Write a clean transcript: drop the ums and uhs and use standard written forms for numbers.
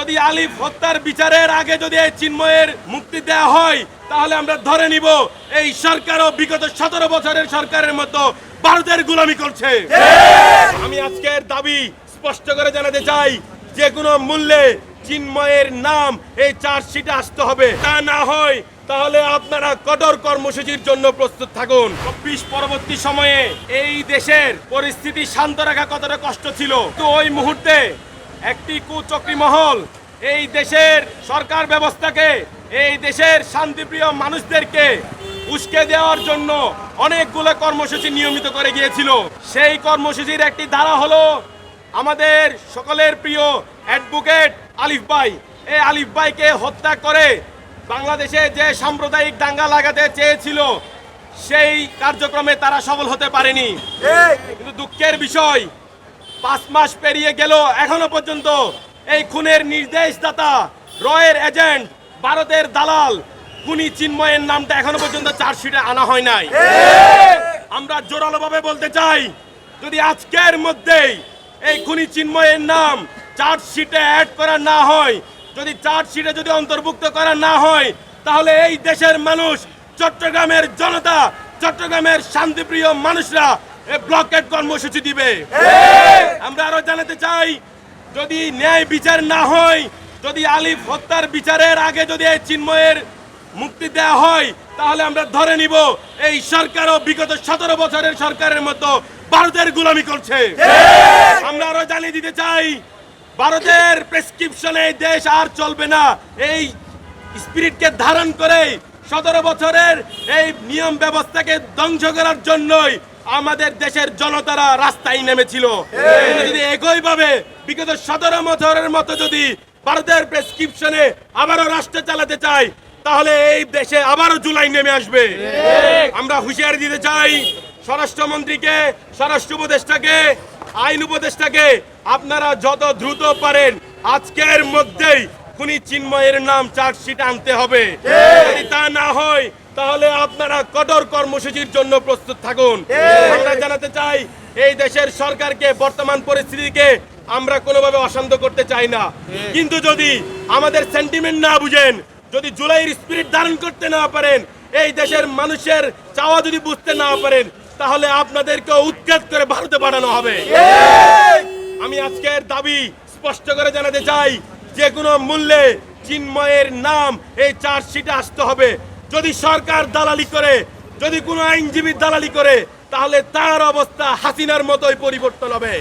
যদি আলিফ হত্যার বিচারের আগে যদি এই চিন্ময়ের মুক্তি দেওয়া হয় তাহলে আমরা ধরে নিব এই সরকারও বিগত 17 বছরের সরকারের মতো ভারতের গোলামি করছে। আমি আজকের দাবি স্পষ্ট করে জানাতে চাই, যে কোনো মূল্যে চিন্ময়ের নাম এই চার্জশিটে আসতে হবে। তা না হয় তাহলে আপনারা কঠোর কর্মসূচির জন্য প্রস্তুত থাকুন। 24 পরবর্তী সময়ে এই দেশের পরিস্থিতি শান্ত রাখা কতটা কষ্ট ছিল, তো ওই মুহূর্তে একটি কুচক্রী মহল এই দেশের সরকার ব্যবস্থাকে, এই দেশের শান্তিপ্রিয় মানুষদেরকে উস্কে দেওয়ার জন্য অনেকগুলো কর্মসূচি নিয়মিত করে গিয়েছিল। সেই কর্মসূচির একটি ধারা হলো আমাদের সকলের প্রিয় অ্যাডভোকেট আলিফ ভাই। এই আলিফ ভাইকে হত্যা করে বাংলাদেশে যে সাম্প্রদায়িক দাঙ্গা লাগাতে চেয়েছিল সেই কার্যক্রমে তারা সফল হতে পারেনি। কিন্তু দুঃখের বিষয়, 5 মাস পেরিয়ে গেল, এখনো পর্যন্ত এই খুনের নির্দেশদাতা, রয়ের এজেন্ট, ভারতের দালাল খুনি চিন্ময়ের নামটা এখনো পর্যন্ত চার্জশিটে আনা হয় নাই। আমরা জোরালোভাবে বলতে চাই, যদি আজকের মধ্যেই এই খুনি চিন্ময়ের নাম চার্জশিটে অ্যাড করা না হয়, যদি চার্জশিটে যদি অন্তর্ভুক্ত করা না হয়, তাহলে এই দেশের মানুষ, চট্টগ্রামের জনতা, চট্টগ্রামের শান্তিপ্রিয় মানুষরা ব্লকেট কর্মসূচি দিবে। আমরা আরো জানাতে চাই, যদি ন্যায় বিচার না হয়, যদি আলিফ হত্যার বিচারের আগে যদি এই চিন্ময়ের মুক্তি দেওয়া হয়, তাহলে আমরা ধরে নিব এই সরকারও বিগত 17 বছরের সরকারের মতো ভারতের গোলামি করছে। আমরা আরো জানিয়ে দিতে চাই, ভারতের প্রেসক্রিপশনে দেশ আর চলবে না। এই স্পিরিটকে ধারণ করে 17 বছরের এই নিয়ম ব্যবস্থাকে ধ্বংস করার জন্যই আমাদের দেশের জনতারা রাস্তায় নেমেছিল। যদি একইভাবে বিগত 17 বছরের মতো যদি ভারতের প্রেসক্রিপশনে আবারও রাষ্ট্র চালাতে চাই, তাহলে এই দেশে আবারও জুলাই নেমে আসবে। আমরা হুঁশিয়ারি দিতে চাই স্বরাষ্ট্রমন্ত্রীকে, স্বরাষ্ট্র উপদেষ্টাকে, আইন উপদেষ্টাকে, আপনারা যত দ্রুত পারেন আজকের মধ্যেই খুনি চিন্ময়ের নাম চার্জশিট আনতে হবে। যদি তা না হয় তাহলে আপনারা কঠোর কর্মসূচির জন্য প্রস্তুত থাকুন। আমরা জানাতে চাই, এই দেশের সরকারকে, বর্তমান পরিস্থিতিকে আমরা কোনোভাবে অশান্ত করতে চাই না, কিন্তু যদি আমাদের সেন্টিমেন্ট না বুঝেন, যদি জুলাইয়ের স্পিরিট ধারণ করতে না পারেন, এই দেশের মানুষের চাওয়া যদি বুঝতে না পারেন, তাহলে আপনাদেরকে উৎখাত করে ভারতে পাঠানো হবে। আমি আজকের দাবি স্পষ্ট করে জানাতে চাই, যে কোনো মূল্যে চিন্ময়ের নাম এই চার্জশিটে আসতে হবে। যদি সরকার দালালি করে, যদি কোনো আইনজীবী দালালি করে, তাহলে তার অবস্থা হাসিনার মতোই পরিবর্তন হবে।